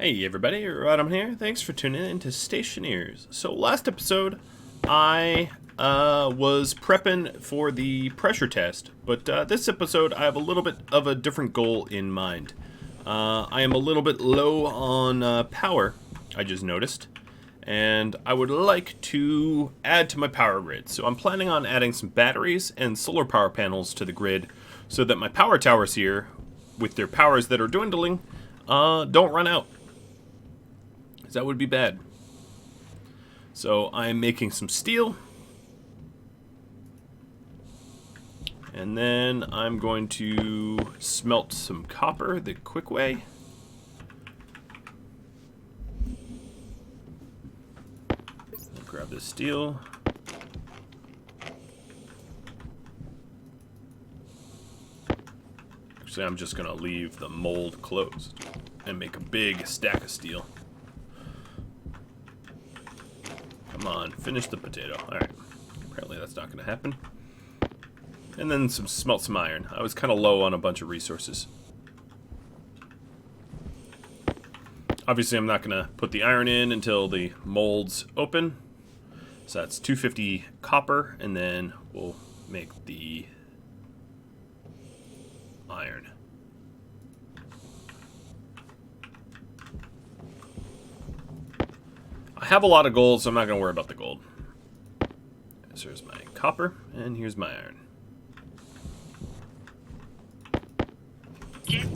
Hey everybody, Rhadamant here. Thanks for tuning in to Stationeers. So last episode, I was prepping for the pressure test, but this episode I have a little bit of a different goal in mind. I am a little bit low on power, I just noticed, and I would like to add to my power grid. So I'm planning on adding some batteries and solar power panels to the grid so that my power towers here, with their powers that are dwindling, don't run out. That would be bad. So I'm making some steel. And then I'm going to smelt some copper the quick way. I'll grab this steel. Actually, I'm just going to leave the mold closed and make a big stack of steel. Come on, finish the potato. Alright. Apparently that's not going to happen. And then smelt some iron. I was kind of low on a bunch of resources. Obviously I'm not going to put the iron in until the molds open. So that's 250 copper, and then we'll make the iron. I have a lot of gold, so I'm not going to worry about the gold. So here's my copper, and here's my iron.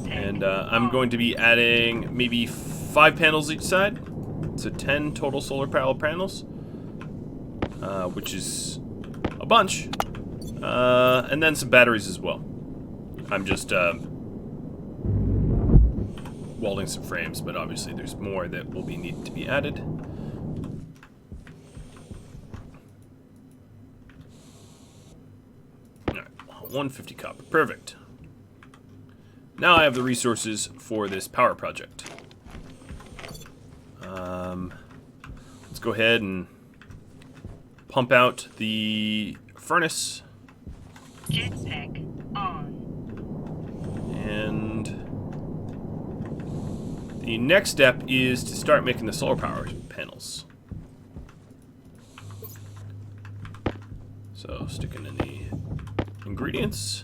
And I'm going to be adding maybe 5 panels each side. So 10 total solar power panels, which is a bunch. And then some batteries as well. I'm just welding some frames, but obviously there's more that will need to be added. Alright, 150 copper. Perfect. Now I have the resources for this power project. Let's go ahead and pump out the furnace. Jetpack on. And the next step is to start making the solar power panels. So sticking in the ingredients.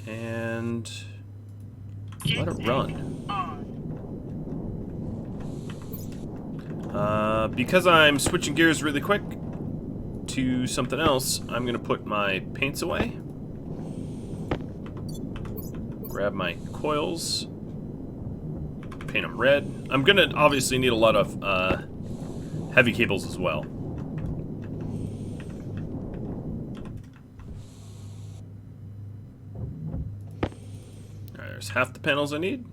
And let it run. Because I'm switching gears really quick to something else, I'm going to put my paints away. Grab my coils. Paint them red. I'm going to obviously need a lot of heavy cables as well. Alright, there's half the panels I need.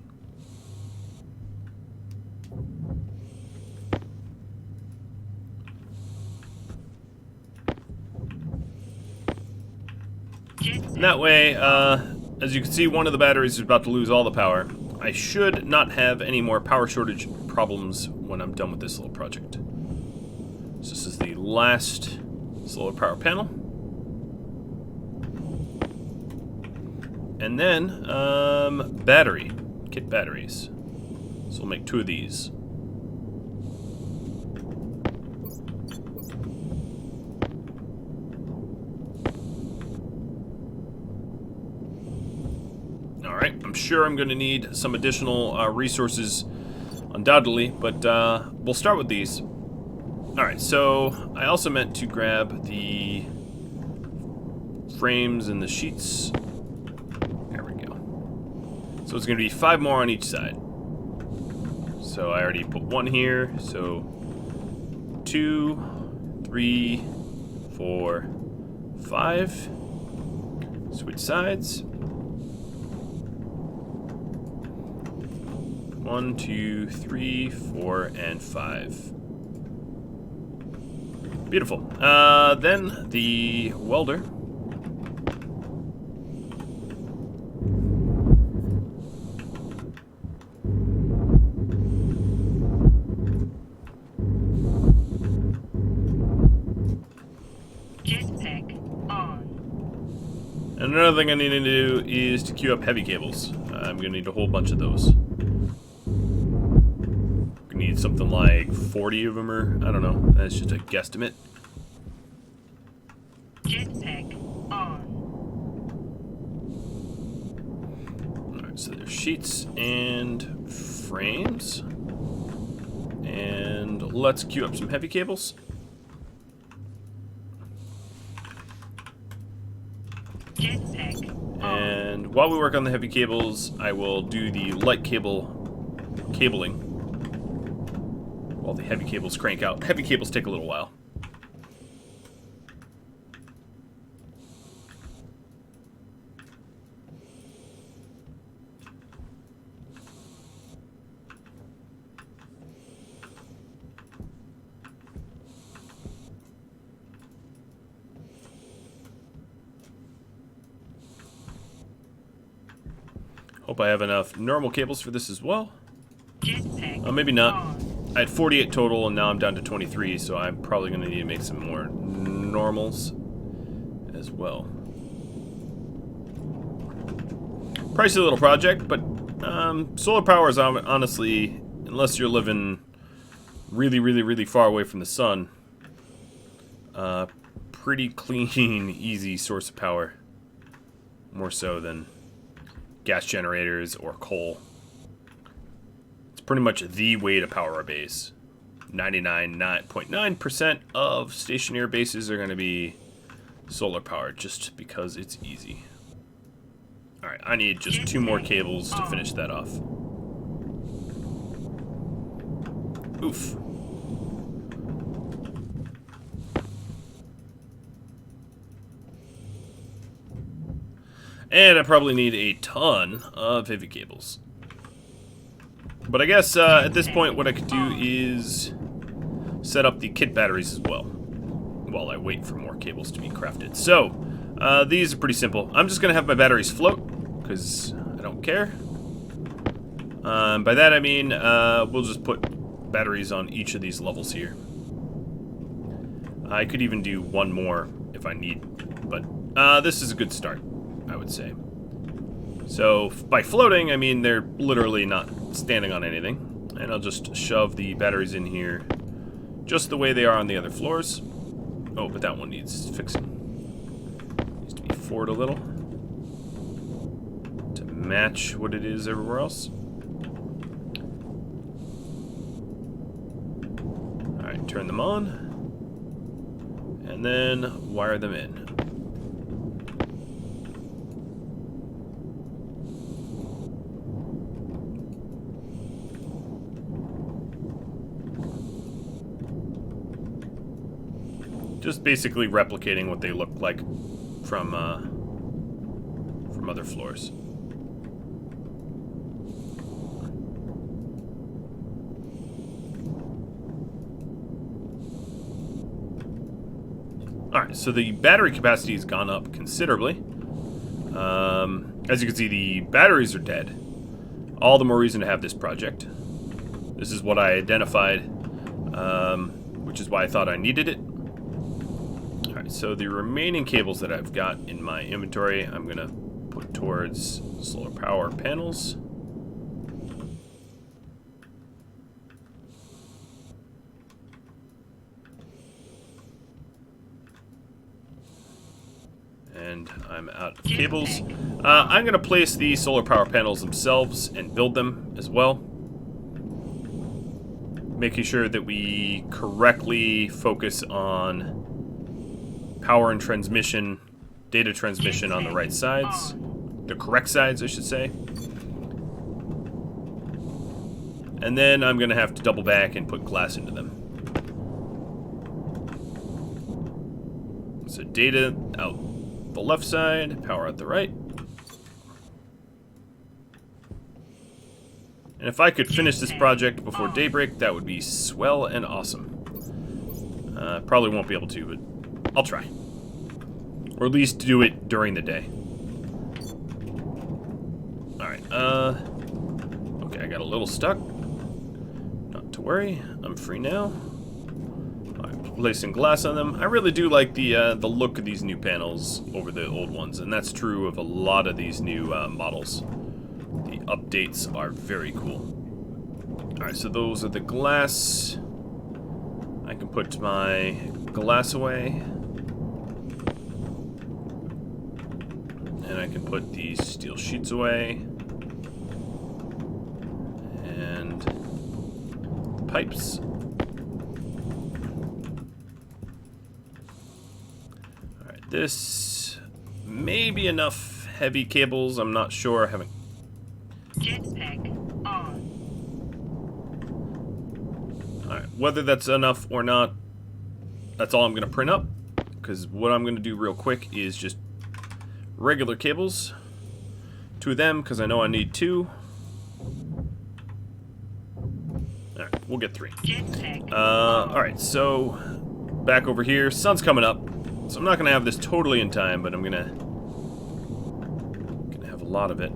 And that way, as you can see, one of the batteries is about to lose all the power. I should not have any more power shortage problems when I'm done with this little project. So this is the last solar power panel. And then, battery. Kit batteries. So we'll make 2 of these. Alright, I'm sure I'm going to need some additional resources, undoubtedly, but we'll start with these. Alright, so I also meant to grab the frames and the sheets. There we go. So it's going to be 5 more on each side. So I already put 1 here, so 2, 3, 4, 5. Switch sides. 1, 2, 3, 4, and 5. Beautiful. Then the welder. another thing I need to do is to queue up heavy cables. I'm gonna need a whole bunch of those. We need something like 40 of them, or I don't know. That's just a guesstimate. Jetpack on. Alright, so there's sheets and frames. And let's queue up some heavy cables. Jetpack on. And while we work on the heavy cables, I will do the light cabling while the heavy cables crank out. Heavy cables take a little while. Hope I have enough normal cables for this as well. Jetpack Maybe not. on. I had 48 total, and now I'm down to 23, so I'm probably going to need to make some more normals as well. Pricey little project, but solar power is honestly, unless you're living really, really, really far away from the sun, pretty clean, easy source of power. More so than gas generators or coal. It's pretty much the way to power a base. 99.9% of stationary bases are going to be solar powered just because it's easy. Alright, I need just 2 more cables to finish that off. Oof. And I probably need a ton of heavy cables. But I guess at this point what I could do is set up the kit batteries as well while I wait for more cables to be crafted. So, these are pretty simple. I'm just going to have my batteries float because I don't care. By that I mean we'll just put batteries on each of these levels here. I could even do one more if I need, but this is a good start, I would say. So by floating, I mean they're literally not standing on anything. And I'll just shove the batteries in here just the way they are on the other floors. Oh, but that one needs fixing. Needs to be forward a little to match what it is everywhere else. Alright, turn them on. And then wire them in. Just basically replicating what they look like from other floors. Alright, so the battery capacity has gone up considerably. As you can see, the batteries are dead. All the more reason to have this project. This is what I identified, which is why I thought I needed it. Alright, so the remaining cables that I've got in my inventory, I'm going to put towards solar power panels. And I'm out of cables. I'm going to place the solar power panels themselves and build them as well. Making sure that we correctly focus on power and transmission, data transmission on the right sides. The correct sides, I should say. And then I'm going to have to double back and put glass into them. So data out the left side, power out the right. And if I could finish this project before daybreak, that would be swell and awesome. Probably won't be able to, but I'll try. Or at least do it during the day. Alright, okay, I got a little stuck. Not to worry, I'm free now. Alright, placing glass on them. I really do like the look of these new panels over the old ones, and that's true of a lot of these new models. The updates are very cool. Alright, so those are the glass. I can put my glass away. And I can put these steel sheets away. And the pipes. Alright, this may be enough heavy cables. I'm not sure. I haven't. Jetpack on. Alright, whether that's enough or not, that's all I'm going to print up. Because what I'm going to do real quick is just regular cables. 2 of them, because I know I need 2. Alright, we'll get 3. Jetpack. Alright, so back over here. Sun's coming up. So I'm not going to have this totally in time, but I'm going to have a lot of it.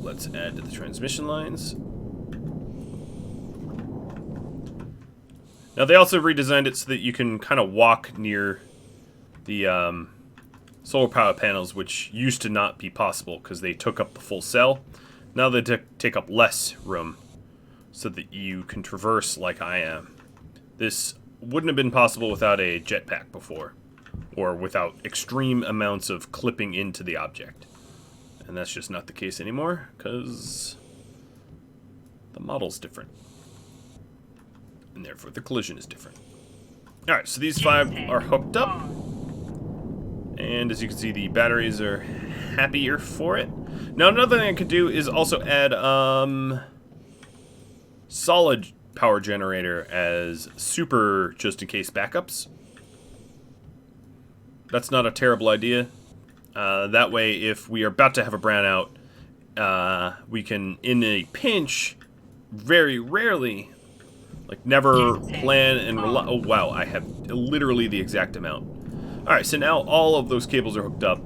Let's add to the transmission lines. Now they also redesigned it so that you can kind of walk near the solar power panels, which used to not be possible because they took up the full cell. Now they take up less room so that you can traverse like I am. This wouldn't have been possible without a jetpack before, or without extreme amounts of clipping into the object. And that's just not the case anymore, because the model's different. And therefore the collision is different. Alright, so these 5 are hooked up. And as you can see, the batteries are happier for it. Now another thing I could do is also add solid power generator as super just in case backups. That's not a terrible idea. That way, if we are about to have a brownout, we can, in a pinch, very rarely, like never plan and rely. Oh wow, I have literally the exact amount. Alright, so now all of those cables are hooked up.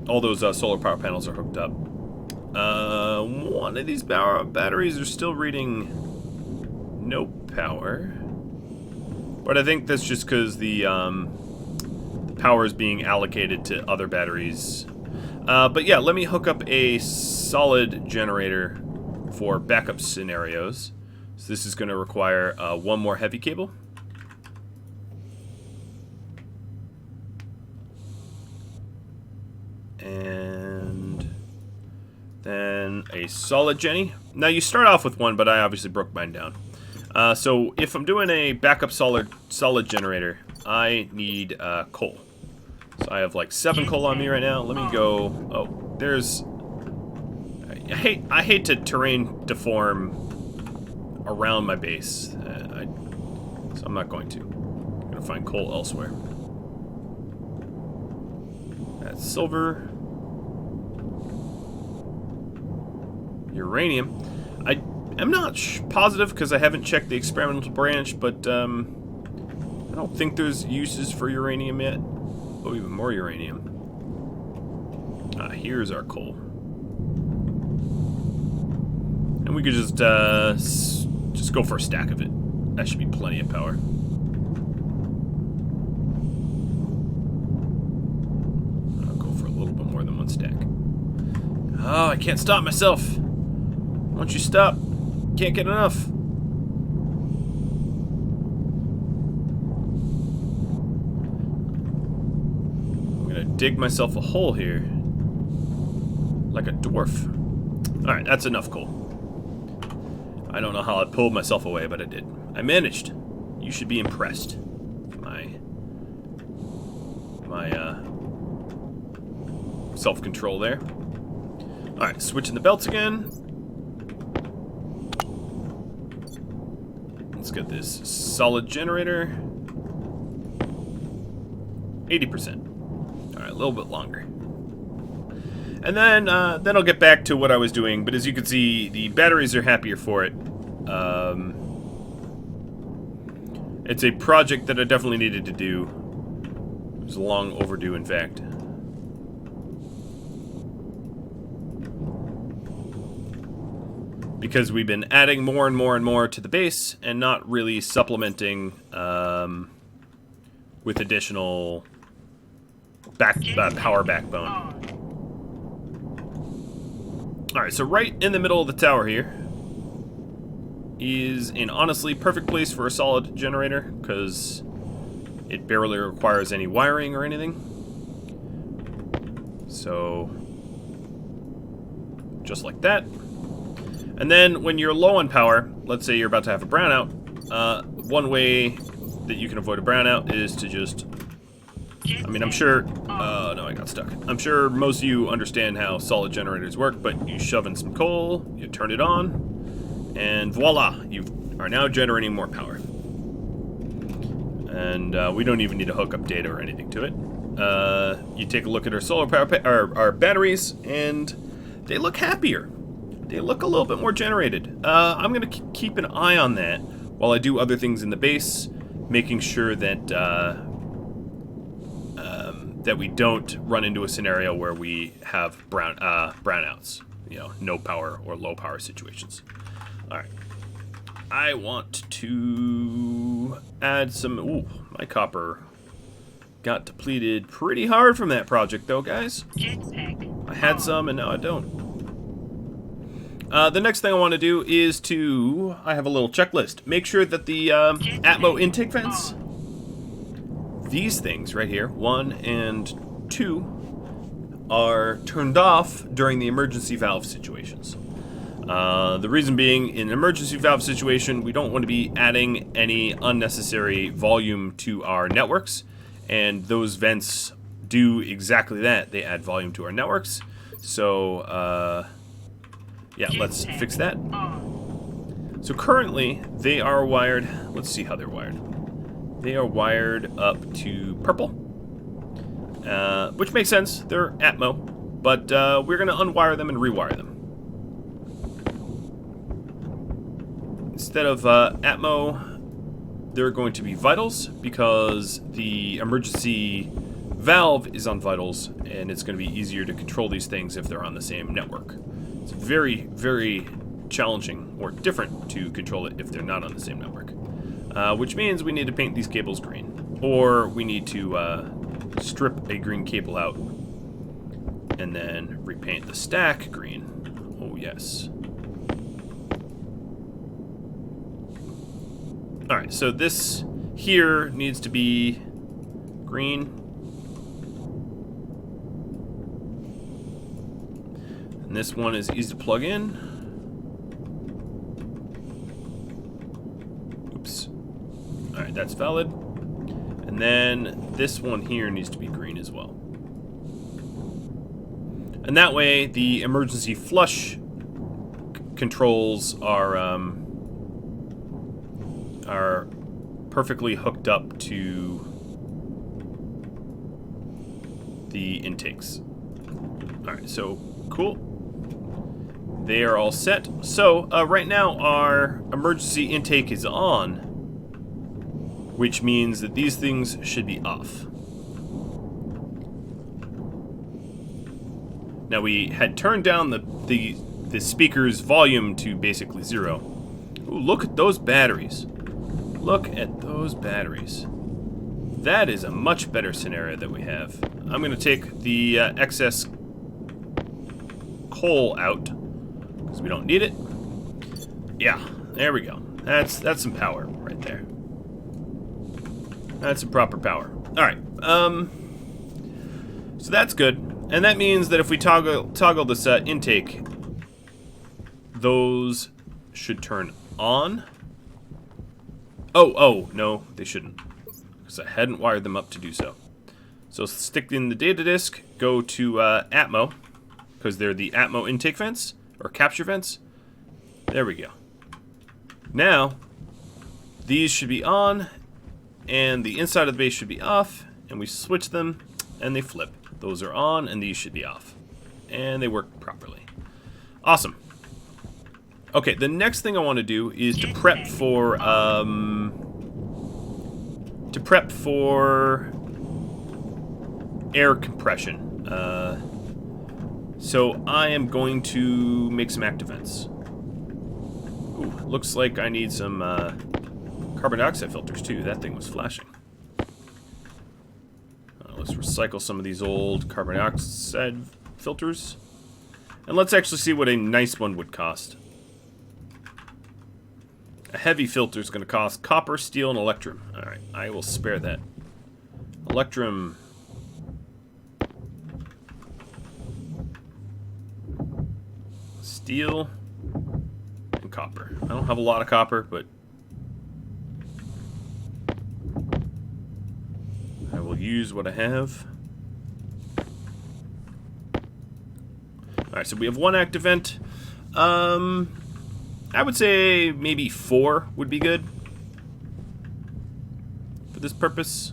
All those solar power panels are hooked up. One of these batteries are still reading no power. But I think that's just because the power is being allocated to other batteries. But yeah, let me hook up a solid generator for backup scenarios. So this is going to require 1 more heavy cable. And then a solid Jenny. Now you start off with 1, but I obviously broke mine down. So if I'm doing a backup solid generator, I need coal. So I have like 7 coal on me right now. Let me go. Oh, there's. I hate to terrain deform around my base. So I'm not going to. I'm gonna find coal elsewhere. That's silver. Uranium. I'm not positive because I haven't checked the experimental branch, but I don't think there's uses for uranium yet. Oh, even more uranium. Here's our coal. And we could just go for a stack of it. That should be plenty of power. I'll go for a little bit more than 1 stack. Oh, I can't stop myself. Why don't you stop? Can't get enough. I'm gonna dig myself a hole here. Like a dwarf. Alright, that's enough coal. I don't know how I pulled myself away, but I did. I managed. You should be impressed. My self-control there. Alright, switching the belts again. Let's get this solid generator. 80%. Alright, a little bit longer. And then I'll get back to what I was doing, but as you can see, the batteries are happier for it. It's a project that I definitely needed to do. It was long overdue, in fact. because we've been adding more and more and more to the base and not really supplementing with additional power backbone. Alright, so right in the middle of the tower here is an honestly perfect place for a solid generator, because it barely requires any wiring or anything. So, just like that. And then when you're low on power, let's say you're about to have a brownout, one way that you can avoid a brownout is to just... I mean, I'm sure... no, I got stuck. I'm sure most of you understand how solid generators work, but you shove in some coal, you turn it on, and voila! You are now generating more power. And we don't even need to hook up data or anything to it. You take a look at our solar power, our batteries, and they look happier. They look a little bit more generated. I'm going to keep an eye on that while I do other things in the base, making sure that that we don't run into a scenario where we have brownouts. You know, no power or low power situations. All right. I want to add some... Ooh, my copper got depleted pretty hard from that project, though, guys. I had some, and now I don't. The next thing I want to do is to... I have a little checklist. Make sure that the Atmo intake vents, these things right here, 1 and 2, are turned off during the emergency valve situations. The reason being, in an emergency valve situation, we don't want to be adding any unnecessary volume to our networks, and those vents do exactly that. They add volume to our networks. So, yeah, let's fix that. So currently, they are wired... Let's see how they're wired. They are wired up to purple, which makes sense. They're Atmo, but we're going to unwire them and rewire them. Instead of Atmo, they're going to be vitals, because the emergency valve is on vitals, and it's going to be easier to control these things if they're on the same network. It's very, very challenging or different to control it if they're not on the same network. Which means we need to paint these cables green, or we need to strip a green cable out and then repaint the stack green. Oh, yes. Alright, so this here needs to be green. And this one is easy to plug in. Oops. Alright, that's valid. And then this one here needs to be green as well. And that way, the emergency flush controls are perfectly hooked up to the intakes. Alright, so cool. They are all set. So right now our emergency intake is on, which means that these things should be off. Now we had turned down the speaker's volume to basically 0. Ooh, look at those batteries. Look at those batteries. That is a much better scenario that we have. I'm going to take the excess coal out, because we don't need it. Yeah, there we go. That's some power right there. That's some proper power. Alright, so that's good. And that means that if we toggle this intake, those should turn on. Oh, no, they shouldn't, because I hadn't wired them up to do so. So stick in the data disk, go to Atmo, because they're the Atmo intake vents, or capture vents. There we go. Now, these should be on, and the inside of the base should be off, and we switch them, and they flip. Those are on, and these should be off. And they work properly. Awesome. Okay, the next thing I want to do is to prep for air compression. So I am going to make some active vents. Ooh, looks like I need some carbon dioxide filters too. That thing was flashing. Let's recycle some of these old carbon dioxide filters. And let's actually see what a nice one would cost. A heavy filter is going to cost copper, steel, and electrum. Alright, I will spare that. Electrum. Steel. And copper. I don't have a lot of copper, but I will use what I have. Alright, so we have one active vent. I would say maybe 4 would be good for this purpose.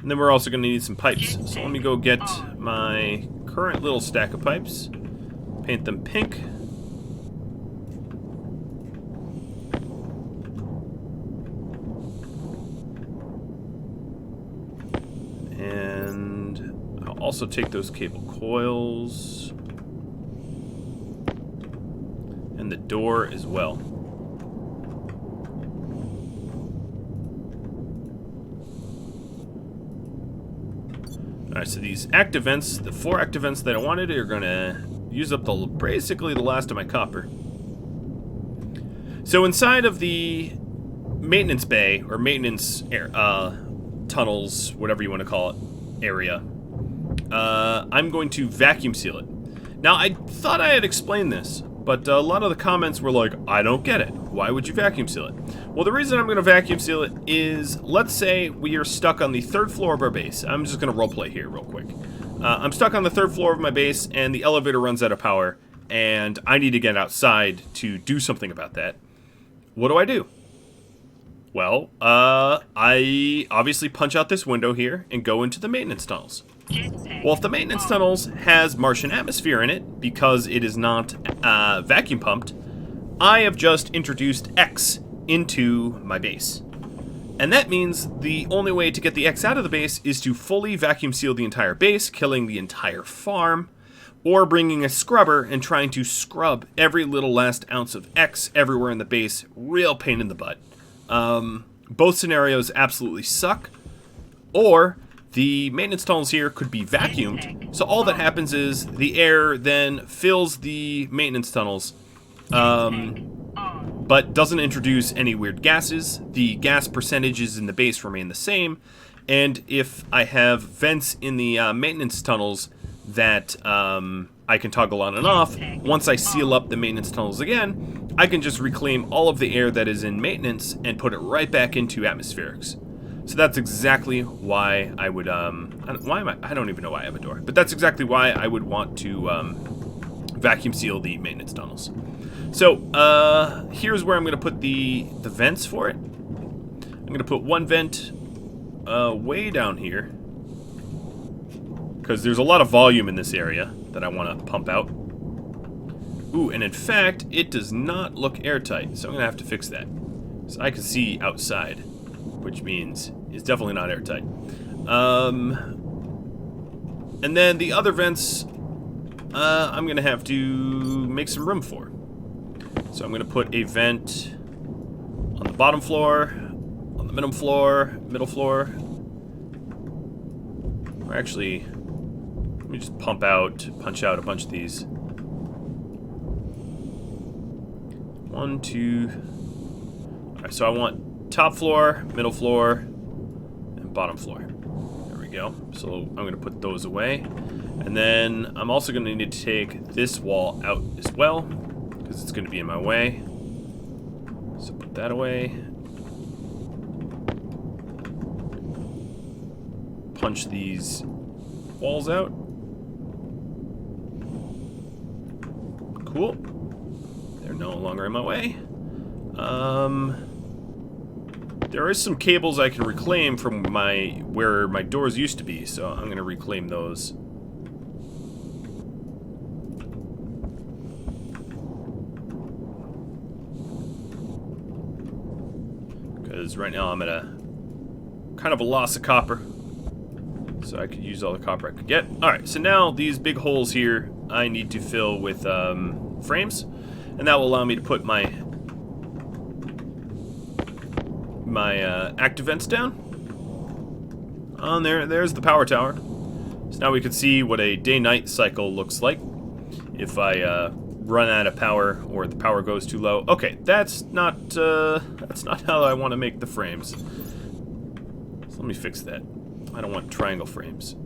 And then we're also going to need some pipes. So let me go get my current little stack of pipes. Paint them pink. And I'll also take those cable coils. And the door as well. Alright, so these active vents, the 4 active vents that I wanted, are going to use up basically the last of my copper. So inside of the maintenance bay, or maintenance tunnels, whatever you want to call it, area, I'm going to vacuum seal it. Now, I thought I had explained this, but a lot of the comments were like, I don't get it. Why would you vacuum seal it? Well, the reason I'm going to vacuum seal it is, let's say we are stuck on the 3rd floor of our base. I'm just going to roleplay here real quick. I'm stuck on the 3rd floor of my base, and the elevator runs out of power, and I need to get outside to do something about that. What do? Well, I obviously punch out this window here and go into the maintenance tunnels. Well, if the maintenance tunnels has Martian atmosphere in it, because it is not vacuum pumped, I have just introduced X into my base. And that means the only way to get the X out of the base is to fully vacuum seal the entire base, killing the entire farm, or bringing a scrubber and trying to scrub every little last ounce of X everywhere in the base. Real pain in the butt. Both scenarios absolutely suck. Or the maintenance tunnels here could be vacuumed, so all that happens is the air then fills the maintenance tunnels, but doesn't introduce any weird gases. The gas percentages in the base remain the same, and if I have vents in the maintenance tunnels that I can toggle on and off, once I seal up the maintenance tunnels again, I can just reclaim all of the air that is in maintenance and put it right back into atmospherics. So that's exactly why I would, I don't even know why I have a door, but that's exactly why I would want to vacuum seal the maintenance tunnels. So here's where I'm going to put the vents for it. I'm going to put one vent way down here, because there's a lot of volume in this area that I want to pump out. Ooh, and in fact, it does not look airtight, so I'm going to have to fix that. So I can see outside, which means it's definitely not airtight. And then the other vents, I'm going to have to make some room for. So I'm going to put a vent on the bottom floor, on the middle floor, or actually, let me just punch out a bunch of these. 1, 2. Alright, so I want top floor, middle floor, and bottom floor. There we go. So I'm going to put those away. And then I'm also going to need to take this wall out as well, because it's going to be in my way. So put that away. Punch these walls out. Cool. They're no longer in my way. There is some cables I can reclaim from where my doors used to be, so I'm going to reclaim those. Because right now I'm at a kind of a loss of copper. So I could use all the copper I could get. Alright, so now these big holes here I need to fill with frames, and that will allow me to put my active vents down. On there, there's the power tower. So now we can see what a day-night cycle looks like if I run out of power or the power goes too low. Okay, that's not how I want to make the frames. So let me fix that. I don't want triangle frames.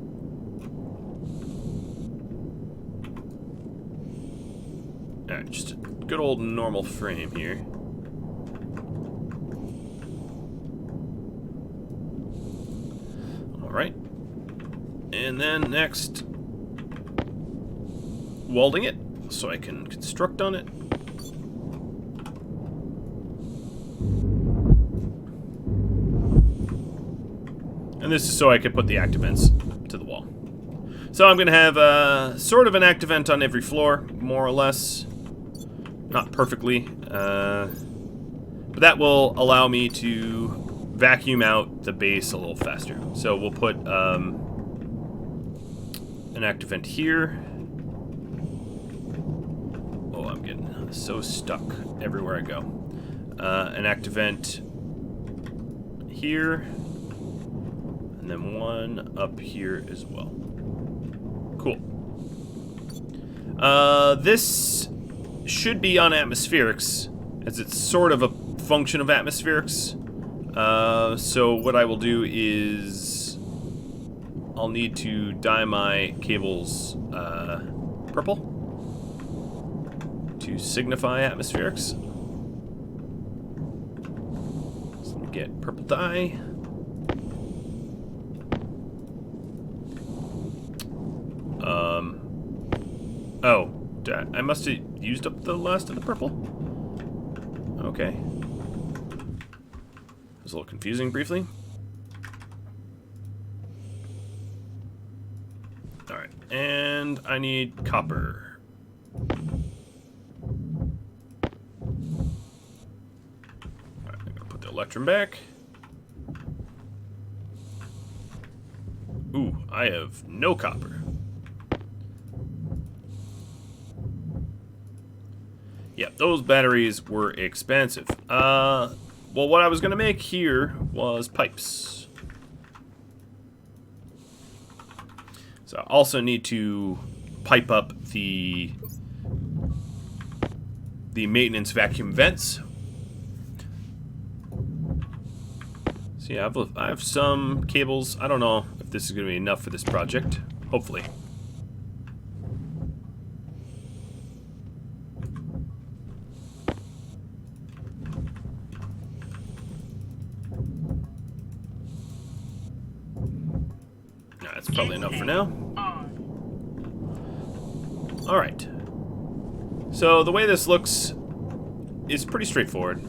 Alright, just a good old normal frame here. Alright. And then next, welding it so I can construct on it. And this is so I can put the active vents to the wall. So I'm going to have sort of an active vent on every floor, more or less. Not perfectly. But that will allow me to vacuum out the base a little faster. So we'll put an active vent here. Oh, I'm getting so stuck everywhere I go. An active vent here. And then one up here as well. Cool. This should be on atmospherics, as it's sort of a function of atmospherics. So what I will do is I'll need to dye my cables purple to signify atmospherics. So let me get purple dye. Oh, I must have used up the last of the purple. Okay. It was a little confusing briefly. Alright, and I need copper. Alright, I'm gonna put the electrum back. Ooh, I have no copper. Yeah, those batteries were expensive. Well, what I was going to make here was pipes. So I also need to pipe up the maintenance vacuum vents. So yeah, I have some cables. I don't know if this is going to be enough for this project. Hopefully. That's probably enough for now. Alright. So the way this looks is pretty straightforward.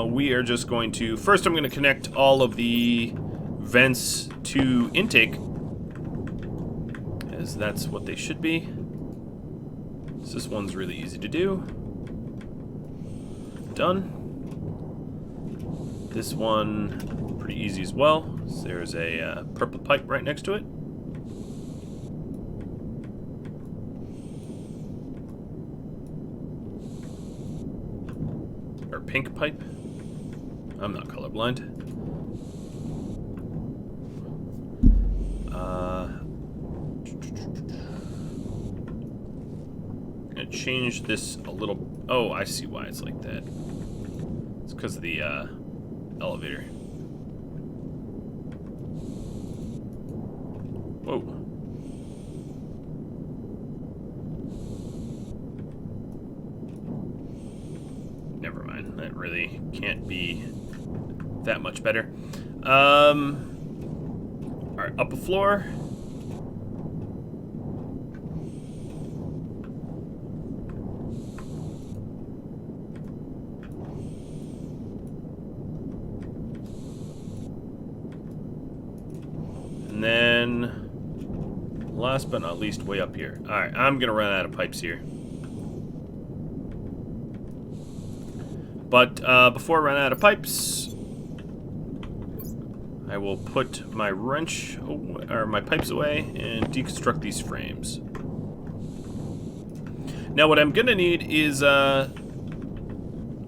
We are just going to... First I'm going to connect all of the vents to intake, as that's what they should be. So this one's really easy to do. Done. This one, pretty easy as well. So there's a purple pipe right next to it. Or pink pipe. I'm not colorblind. I'm gonna change this a little. Oh, I see why it's like that. It's because of the elevator. Whoa. Never mind. That really can't be that much better. Alright, up a floor. And then, last but not least, way up here. Alright, I'm gonna run out of pipes here. But before I run out of pipes, I will put my wrench, or my pipes away, and deconstruct these frames. Now what I'm gonna need is I'm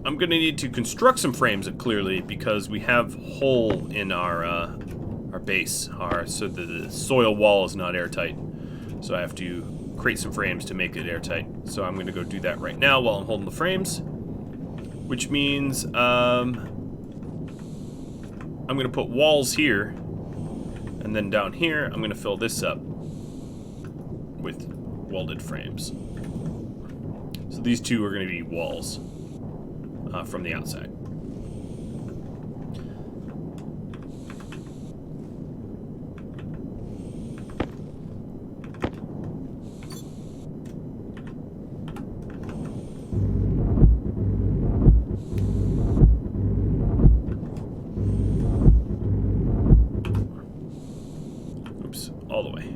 gonna need to construct some frames clearly, because we have hole in our base, so the soil wall is not airtight. So I have to create some frames to make it airtight. So I'm gonna go do that right now while I'm holding the frames, which means I'm gonna put walls here, and then down here I'm gonna fill this up with welded frames. So these two are gonna be walls from the outside. Oops, all the way.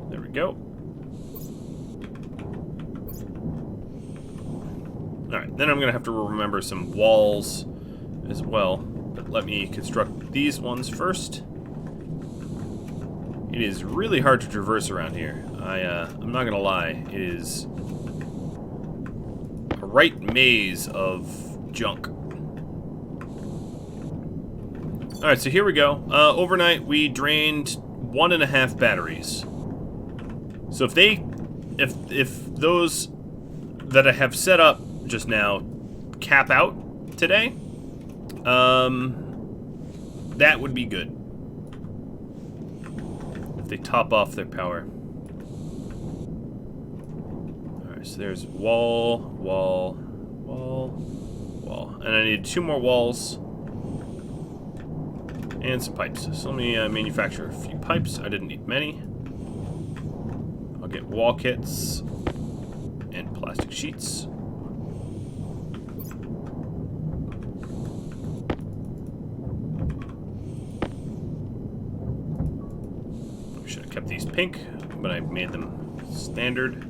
There we go. Alright, then I'm going to have to remember some walls as well. But let me construct these ones first. It is really hard to traverse around here. I'm not going to lie. It is a right maze of junk. Alright, so here we go. Overnight, we drained 1.5 batteries. So if those that I have set up just now cap out today, that would be good. If they top off their power. Alright, so there's wall, wall, wall, wall. And I need 2 more walls. And some pipes. So let me manufacture a few pipes. I didn't need many. I'll get wall kits and plastic sheets. Should have kept these pink, but I made them standard.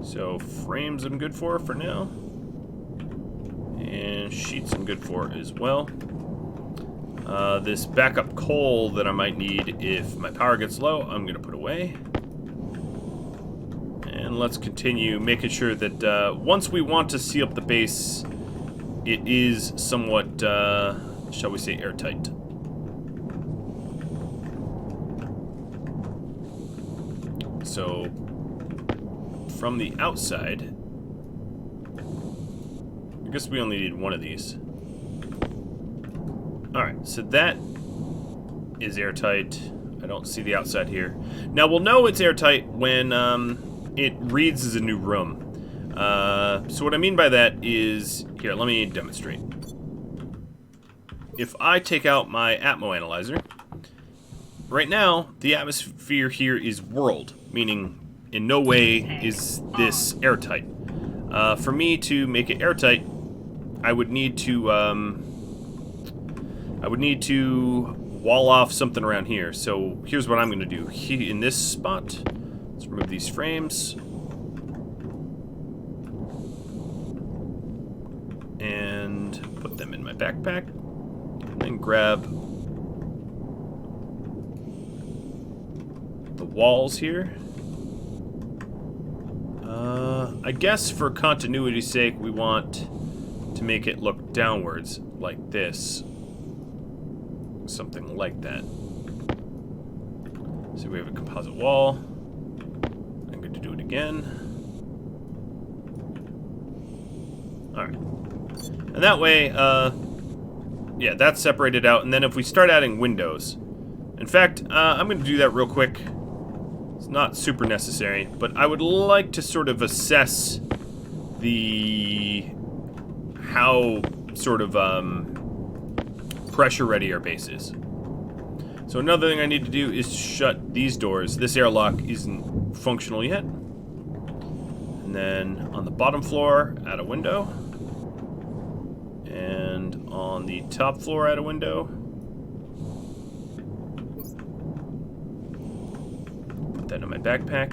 So frames I'm good for now. And sheets I'm good for as well. This backup coal that I might need if my power gets low, I'm going to put away. And let's continue making sure that once we want to seal up the base, it is somewhat, shall we say, airtight. So, from the outside, I guess we only need one of these. Alright, so that is airtight. I don't see the outside here. Now, we'll know it's airtight when it reads as a new room. So what I mean by that is... Here, let me demonstrate. If I take out my Atmo Analyzer, right now, the atmosphere here is world, meaning in no way is this airtight. For me to make it airtight, I would need to wall off something around here. So here's what I'm going to do. In this spot, let's remove these frames. And put them in my backpack. And then grab the walls here. I guess for continuity's sake, we want to make it look downwards like this. Something like that. So we have a composite wall. I'm going to do it again. Alright. And that way, yeah, that's separated out. And then if we start adding windows. In fact, I'm going to do that real quick. It's not super necessary, but I would like to sort of assess how sort of pressure ready our base is. So another thing I need to do is shut these doors. This airlock isn't functional yet. And then on the bottom floor, add a window. And on the top floor, add a window. Put that in my backpack.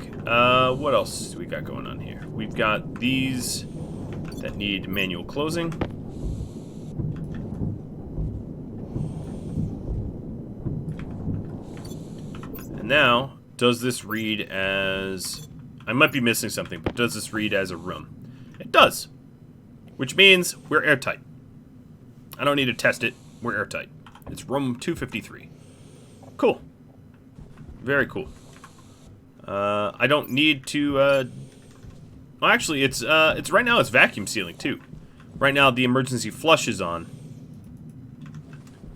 What else do we got going on here? We've got these that need manual closing. Now, does this read as... I might be missing something, but does this read as a room? It does. Which means we're airtight. I don't need to test it. We're airtight. It's room 253. Cool. Very cool. I don't need to... well, actually, it's right now it's vacuum sealing, too. Right now, the emergency flush is on.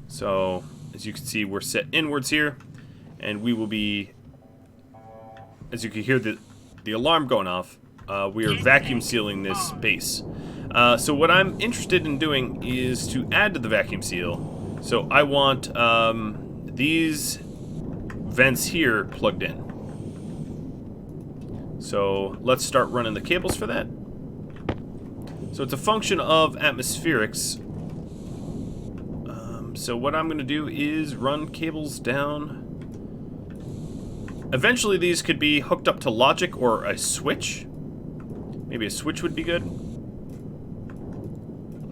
So, as you can see, we're set inwards here. And we will be... As you can hear the alarm going off, we are vacuum sealing this base. So what I'm interested in doing is to add to the vacuum seal. So I want these vents here plugged in. So let's start running the cables for that. So it's a function of atmospherics. So what I'm going to do is run cables down. Eventually these could be hooked up to logic or a switch. Maybe a switch would be good.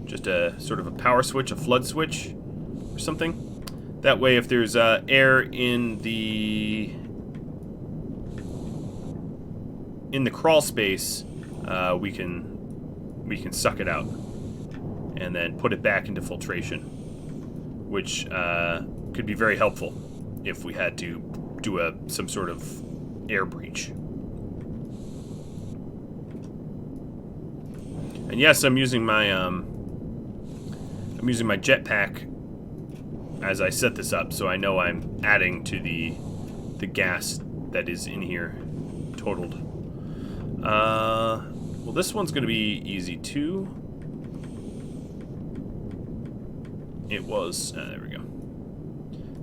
Just a sort of a power switch, a flood switch or something. That way if there's air in the crawl space, we can suck it out and then put it back into filtration, which could be very helpful if we had to do some sort of air breach. And yes, I'm using my jetpack as I set this up, so I know I'm adding to the gas that is in here totaled. Well, this one's gonna be easy too. It was there we go.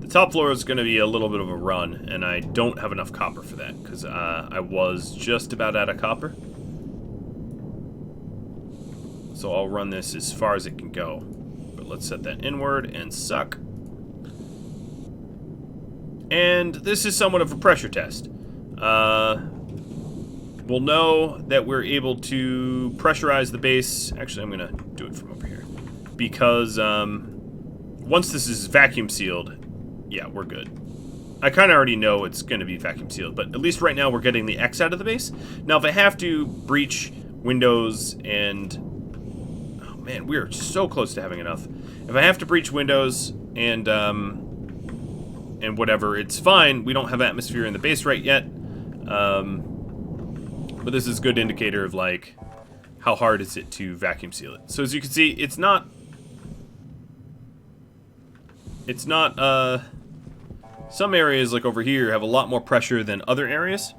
The top floor is going to be a little bit of a run, and I don't have enough copper for that, because I was just about out of copper. So I'll run this as far as it can go. But let's set that inward and suck. And this is somewhat of a pressure test. We'll know that we're able to pressurize the base. Actually, I'm going to do it from over here. Because once this is vacuum sealed, yeah, we're good. I kind of already know it's going to be vacuum sealed, but at least right now we're getting the X out of the base. Now, if I have to breach windows and... Oh, man, we are so close to having enough. If I have to breach windows and whatever, it's fine. We don't have atmosphere in the base right yet. But this is a good indicator of, like, how hard is it to vacuum seal it. So as you can see, it's not... Some areas, like over here, have a lot more pressure than other areas.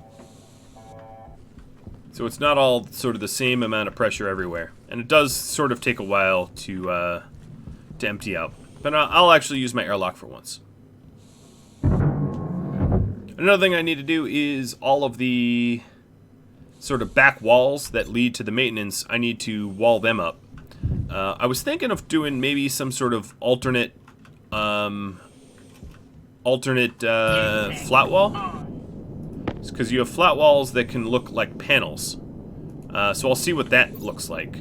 So it's not all sort of the same amount of pressure everywhere. And it does sort of take a while to empty out. But I'll actually use my airlock for once. Another thing I need to do is all of the sort of back walls that lead to the maintenance, I need to wall them up. I was thinking of doing maybe some sort of alternate flat wall, because you have flat walls that can look like panels. So I'll see what that looks like.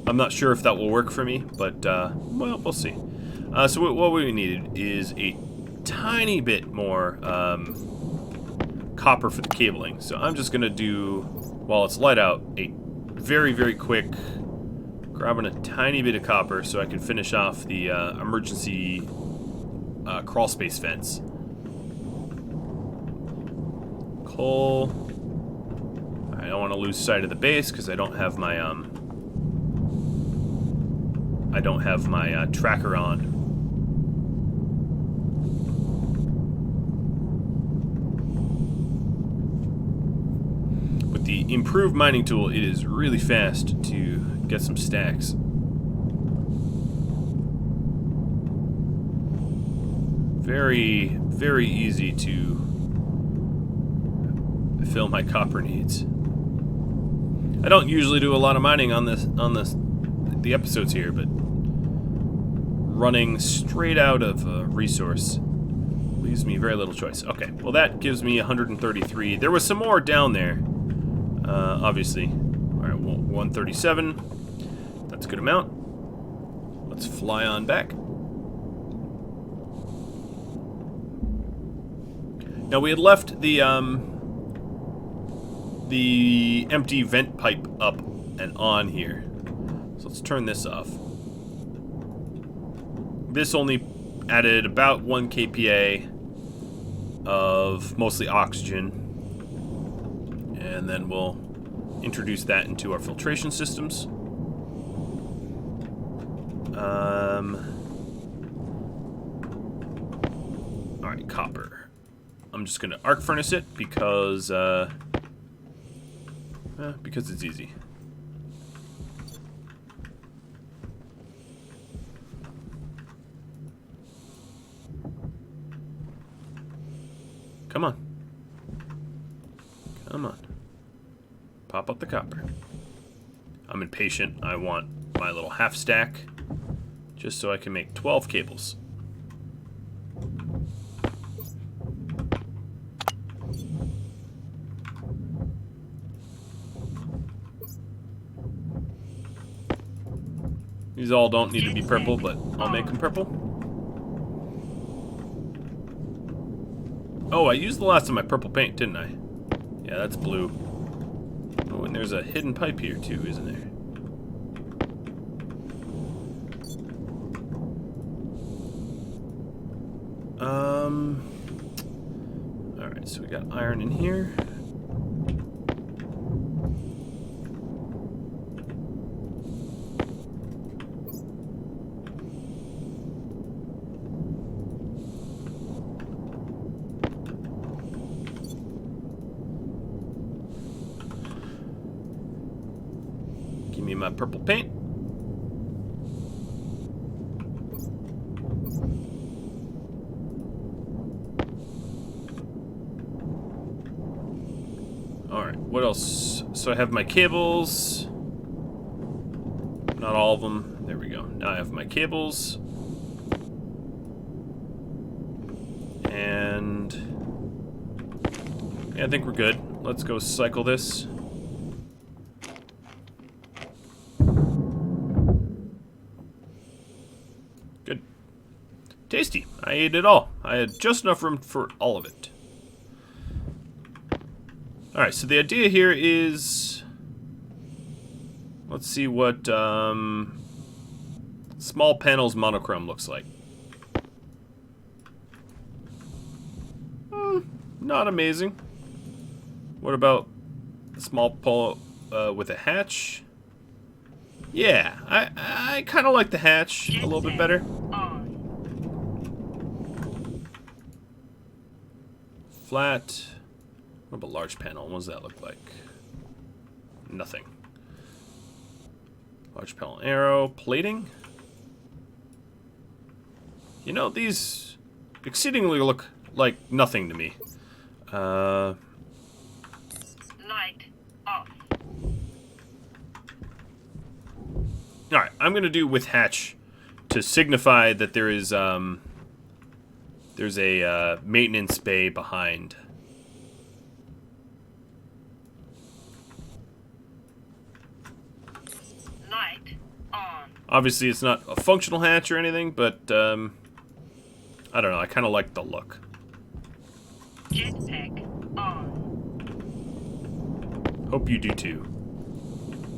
I'm not sure if that will work for me, but well, we'll see. So what we needed is a tiny bit more copper for the cabling. So I'm just gonna do, while it's light out, a very quick grabbing a tiny bit of copper so I can finish off the emergency crawlspace fence. Coal. I don't want to lose sight of the base because I don't have my tracker on. With the improved mining tool, it is really fast to get some stacks. Very easy to fill my copper needs. I don't usually do a lot of mining on the episodes here, but running straight out of a resource leaves me very little choice. Okay, well that gives me 133. There was some more down there, obviously. All right, well, 137. That's a good amount. Let's fly on back. Now we had left the empty vent pipe up and on here. So let's turn this off. This only added about 1 kPa of mostly oxygen. And then we'll introduce that into our filtration systems. Alright, copper. I'm just gonna arc furnace it because it's easy. Come on. Come on. Pop up the copper. I'm impatient. I want my little half stack just so I can make 12 cables. These all don't need to be purple, but I'll make them purple. Oh, I used the last of my purple paint, didn't I? Yeah, that's blue. Oh, and there's a hidden pipe here too, isn't there? Alright, so we got iron in here. Give me my purple paint. Alright, what else? So I have my cables. Not all of them. There we go. Now I have my cables. And yeah, I think we're good. Let's go cycle this. Good. Tasty. I ate it all. I had just enough room for all of it. Alright, so the idea here is... Let's see what small panels monochrome looks like. Not amazing. What about a small pole with a hatch? Yeah, I kind of like the hatch a little bit better. Flat. What about large panel? What does that look like? Nothing. Large panel arrow. Plating? You know, these exceedingly look like nothing to me. Light off. Alright, I'm gonna do with hatch to signify that there's a maintenance bay behind. Light on. Obviously, it's not a functional hatch or anything, but I don't know. I kind of like the look. Jetpack on. Hope you do too,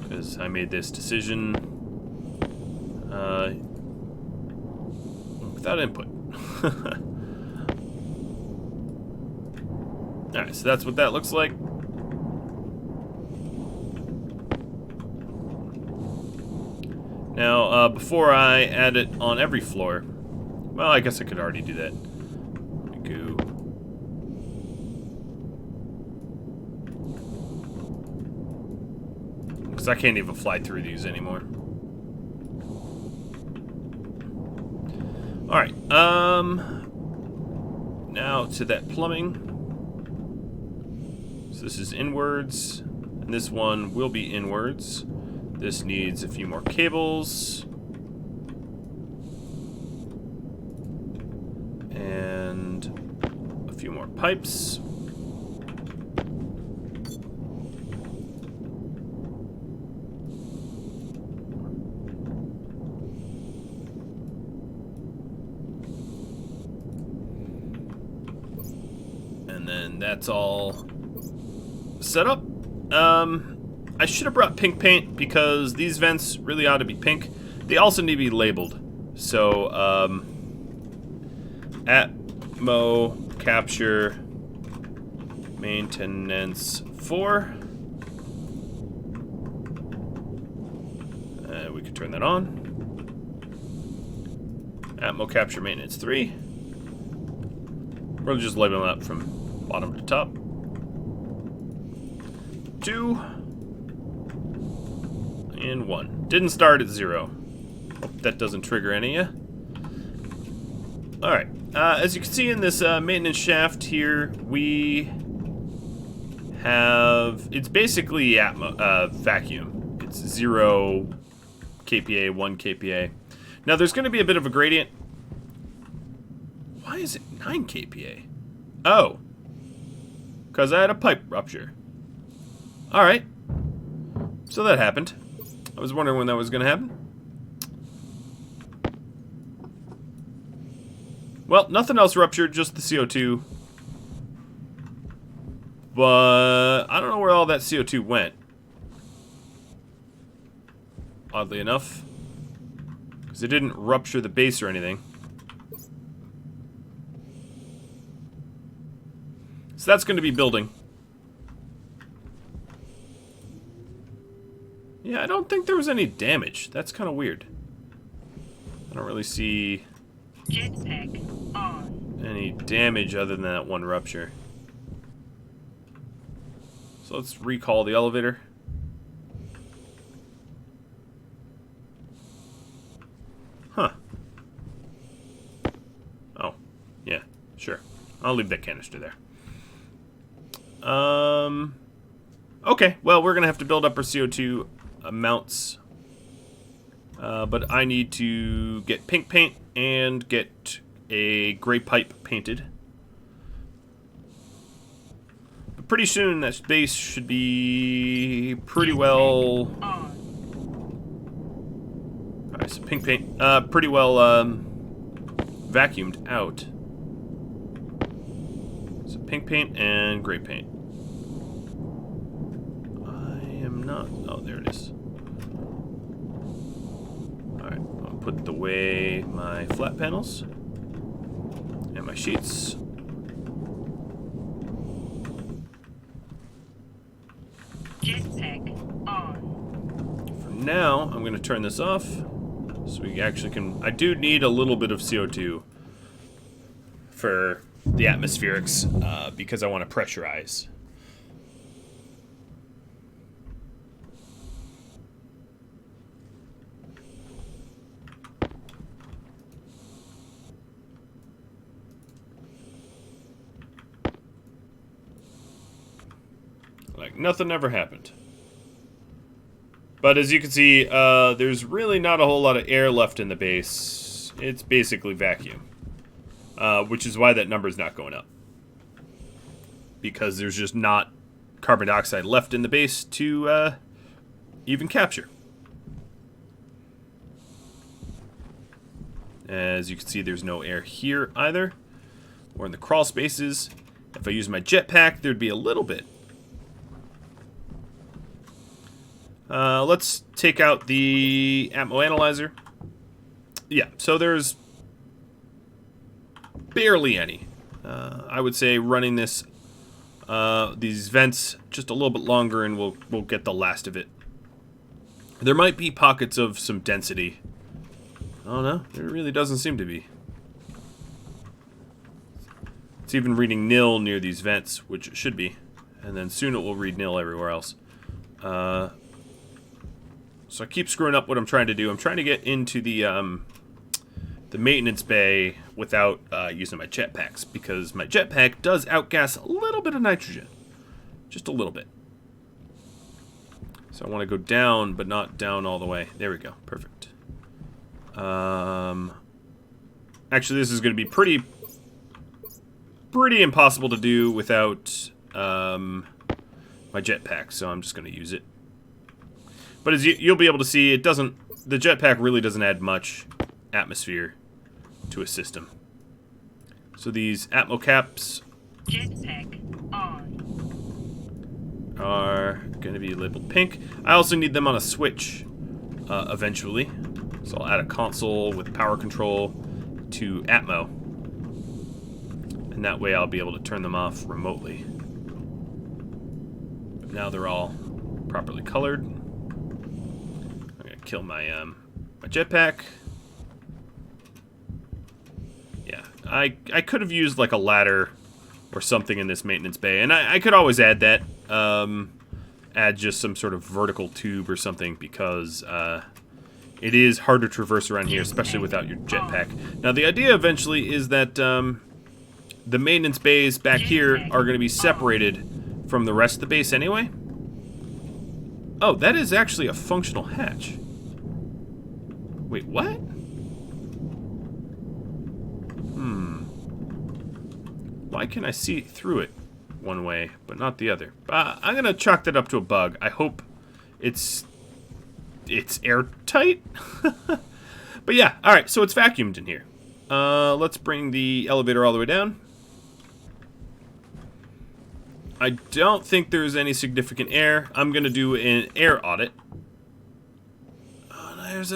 because I made this decision without input. Alright, so that's what that looks like. Now, before I add it on every floor, well, I guess I could already do that. Go. Because I can't even fly through these anymore. Alright, now to that plumbing. So this is inwards, and this one will be inwards. This needs a few more cables. And a few more pipes. And And then that's all set up. I should have brought pink paint because these vents really ought to be pink. They also need to be labeled. So, Atmo capture maintenance 4. We could turn that on. Atmo capture maintenance 3. We'll just label them up from bottom to top. 2. And 1. Didn't start at 0. Hope that doesn't trigger any of you. Alright. As you can see in this maintenance shaft here, we have... It's basically Atmo, vacuum. It's 0 kPa, 1 kPa. Now, there's going to be a bit of a gradient. Why is it 9 kPa? Oh. Because I had a pipe rupture. Alright. So that happened. I was wondering when that was going to happen. Well, nothing else ruptured, just the CO2. But I don't know where all that CO2 went. Oddly enough. Because it didn't rupture the base or anything. So that's going to be building. Yeah, I don't think there was any damage. That's kind of weird. I don't really see Jetpack on. any damage other than that one rupture. So let's recall the elevator. Huh. Oh, yeah, sure. I'll leave that canister there. Okay, well, we're gonna have to build up our CO2 amounts. But I need to get pink paint and get a gray pipe painted. But pretty soon that base should be pretty well... Alright, so pink paint, pretty well vacuumed out. So pink paint and gray paint. I am not... Oh, there it is. Alright, I'll put away my flat panels and my sheets. Jetpack on. For now, I'm going to turn this off so we actually can... I do need a little bit of CO2 for the atmospherics because I want to pressurize. Like nothing ever happened. But as you can see, there's really not a whole lot of air left in the base. It's basically vacuum. Which is why that number's not going up. Because there's just not carbon dioxide left in the base to even capture. As you can see, there's no air here either. Or in the crawl spaces. If I use my jetpack, there'd be a little bit. Let's take out the Atmo analyzer. Yeah, so there's barely any. I would say running this, these vents just a little bit longer, and we'll get the last of it. There might be pockets of some density. Oh no, there really doesn't seem to be. It's even reading nil near these vents, which it should be, and then soon it will read nil everywhere else. So I keep screwing up what I'm trying to do. I'm trying to get into the maintenance bay without using my jetpacks, because my jetpack does outgas a little bit of nitrogen. Just a little bit. So I want to go down, but not down all the way. There we go. Perfect. Actually, this is going to be pretty impossible to do without my jetpack, so I'm just going to use it. But as you'll be able to see, the jetpack really doesn't add much atmosphere to a system. So these Atmo caps Jetpack on. Are going to be labeled pink. I also need them on a switch eventually. So I'll add a console with power control to Atmo. And that way I'll be able to turn them off remotely. But now they're all properly colored. I'm going to kill my jetpack. Yeah, I could have used like a ladder or something in this maintenance bay. And I could always add that. Add just some sort of vertical tube or something because it is hard to traverse around here, especially without your jetpack. Now, the idea eventually is that the maintenance bays back here are going to be separated from the rest of the base anyway. Oh, that is actually a functional hatch. Wait, what? Why can I see through it one way, but not the other? I'm going to chalk that up to a bug. I hope it's airtight. But yeah, alright, so it's vacuumed in here. Let's bring the elevator all the way down. I don't think there's any significant air. I'm going to do an air audit. There's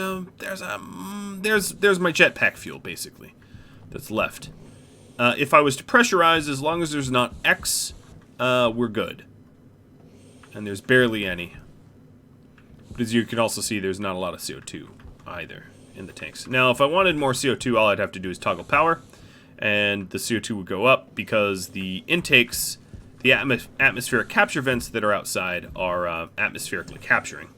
my jetpack fuel, basically, that's left. If I was to pressurize, as long as there's not X, we're good. And there's barely any. But as you can also see, there's not a lot of CO2 either in the tanks. Now, if I wanted more CO2, all I'd have to do is toggle power, and the CO2 would go up because the intakes, the atmospheric capture vents that are outside are atmospherically capturing.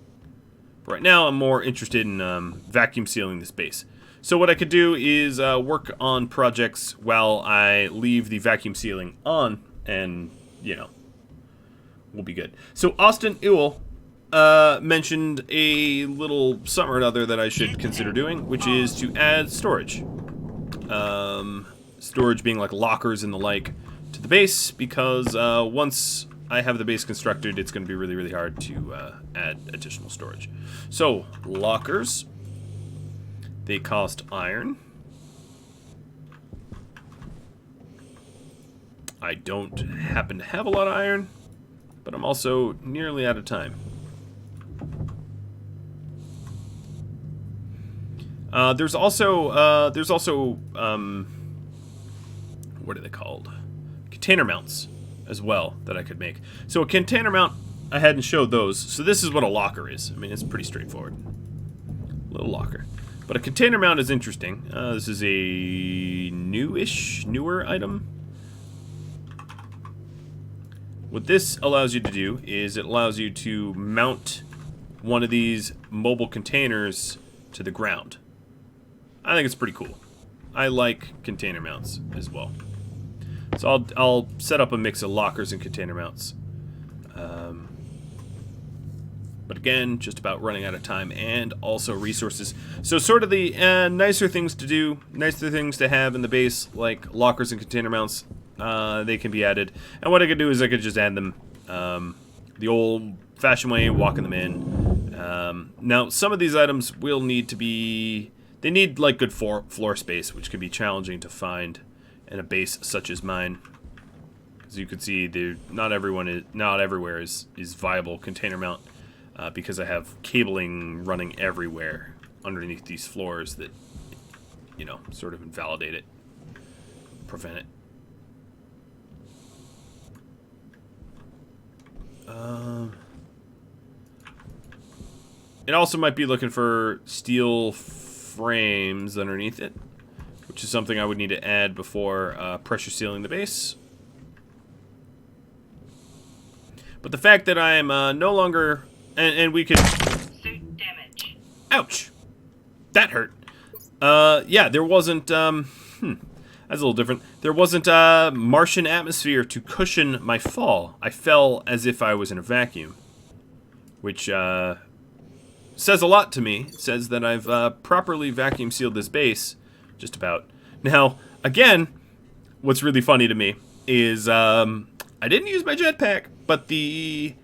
But right now, I'm more interested in vacuum sealing this base. So what I could do is work on projects while I leave the vacuum sealing on, and, you know, we'll be good. So Austin Ewell mentioned a little something or another that I should consider doing, which is to add storage. Storage being like lockers and the like to the base, because once I have the base constructed, it's going to be really, really hard to add additional storage. So, lockers. They cost iron. I don't happen to have a lot of iron, but I'm also nearly out of time. There's also what are they called? Container mounts as well that I could make. So a container mount, I hadn't showed those. So this is what a locker is. I mean, it's pretty straightforward. Little locker. But a container mount is interesting. This is a newer item. What this allows you to do is it allows you to mount one of these mobile containers to the ground. I think it's pretty cool. I like container mounts as well. So I'll set up a mix of lockers and container mounts. But again, just about running out of time and also resources. So sort of the nicer things to do, nicer things to have in the base, like lockers and container mounts, they can be added. And what I could do is I could just add them the old-fashioned way, walking them in. Now, some of these items will need to be... They need like good floor space, which can be challenging to find in a base such as mine. As you can see, not everywhere is viable container mount. Because I have cabling running everywhere underneath these floors that, you know, sort of invalidate it, prevent it. It also might be looking for steel frames underneath it, which is something I would need to add before pressure sealing the base. But the fact that I am no longer... And we could... Suit damage. Ouch! That hurt. Yeah, there wasn't, that's a little different. There wasn't a Martian atmosphere to cushion my fall. I fell as if I was in a vacuum. Which, says a lot to me. It says that I've, properly vacuum sealed this base. Just about. Now, again, what's really funny to me is, I didn't use my jetpack, but the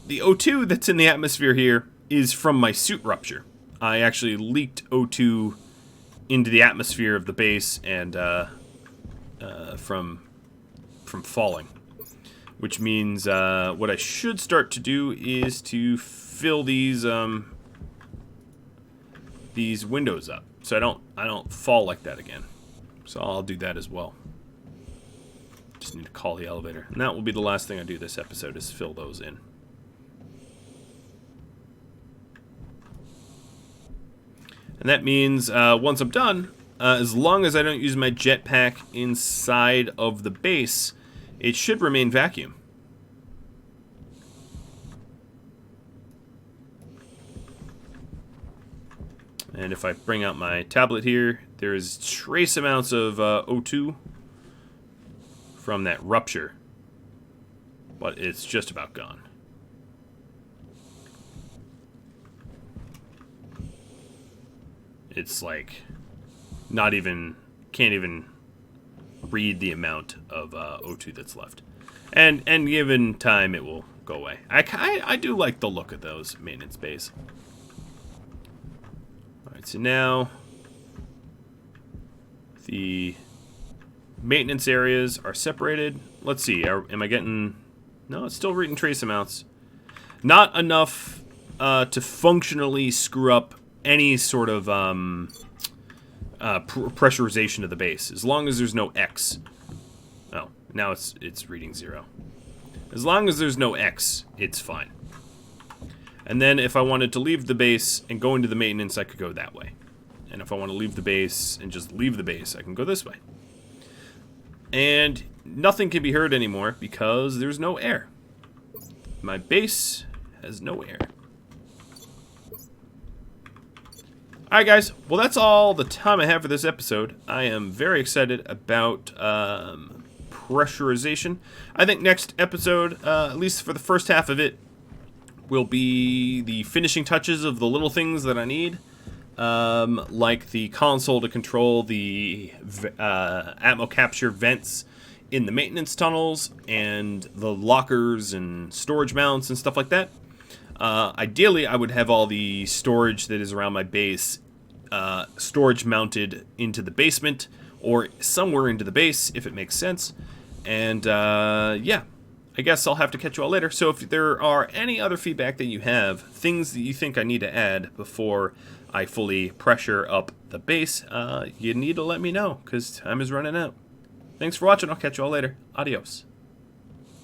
O2 that's in the atmosphere here is from my suit rupture. I actually leaked O2 into the atmosphere of the base, and from falling. Which means what I should start to do is to fill these windows up, so I don't fall like that again. So I'll do that as well. Just need to call the elevator, and that will be the last thing I do this episode, is fill those in. And that means once I'm done, as long as I don't use my jetpack inside of the base, it should remain vacuum. And if I bring out my tablet here, there's trace amounts of O2 from that rupture, but it's just about gone. It's like can't even read the amount of O2 that's left. And given time, it will go away. I do like the look of those maintenance bays. Alright, so now the maintenance areas are separated. Let's see, am I getting... No, it's still reading trace amounts. Not enough to functionally screw up any sort of pressurization of the base, as long as there's no X. Oh, now it's reading 0. As long as there's no X, it's fine. And then if I wanted to leave the base and go into the maintenance, I could go that way. And if I want to leave the base and just leave the base, I can go this way. And nothing can be heard anymore because there's no air. My base has no air. Alright guys, well that's all the time I have for this episode. I am very excited about pressurization. I think next episode, at least for the first half of it, will be the finishing touches of the little things that I need. Like the console to control the atmo capture vents in the maintenance tunnels, and the lockers and storage mounts and stuff like that. Ideally, I would have all the storage that is around my base storage mounted into the basement, or somewhere into the base, if it makes sense. And yeah, I guess I'll have to catch you all later. So if there are any other feedback that you have, things that you think I need to add before I fully pressure up the base, you need to let me know, because time is running out. Thanks for watching. I'll catch you all later. Adios.